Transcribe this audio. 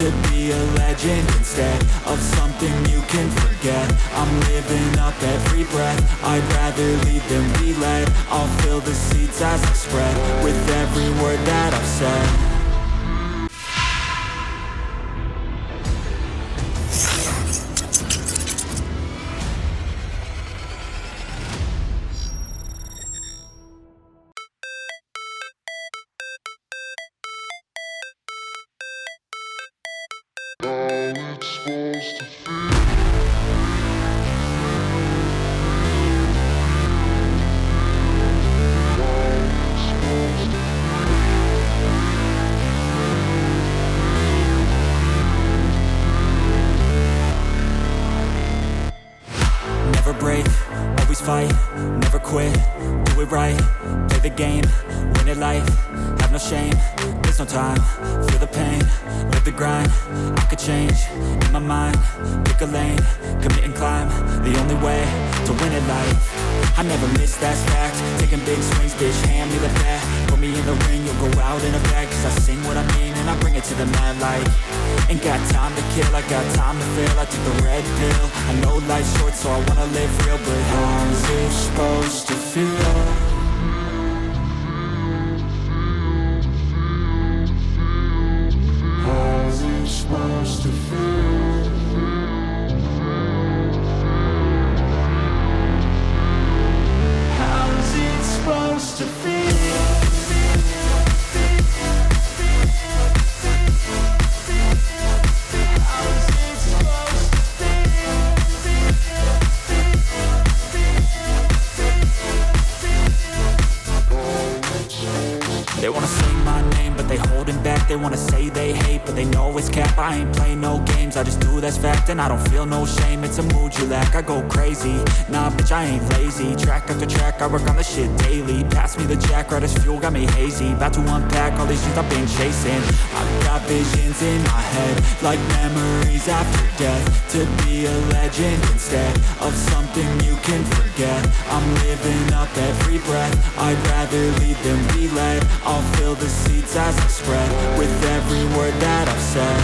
To be a legend instead of something you can forget. I'm living up every breath, I'd rather lead than be led. I'll fill the seats as I spread with every word that I've said. Never break, always fight, never quit, do it right, play the game, win it life, have no shame, there's no time, feel the pain, live the grind, I could change, in my mind, pick a lane, commit and climb, the only way to win it life. I never miss, that's fact, taking big swings, bitch, hand me the bat, put me in the ring, you'll go out in a bag, cause I sing what I mean and I bring it to the mad light. Ain't got time to kill, I got time to feel, I took the red pill, I know life's short so I wanna live real, but how's it supposed to feel? How's it supposed to feel? How's it supposed to feel? They wanna say my name, but they holding back. They wanna say they hate, but they know it's cap. I ain't play no games, I just do that's fact. And I don't feel no shame, it's a mood you lack. I go crazy, nah bitch I ain't lazy. Track after track, I work on the shit daily. Pass me the jack, right as fuel, got me hazy. About to unpack all these things I've been chasing. I've got visions in my head, like memories after death. To be a legend instead of something you can forget. I'm living up every breath, I'd rather lead than be led. I'll fill the seats as I spread with every word that I've said.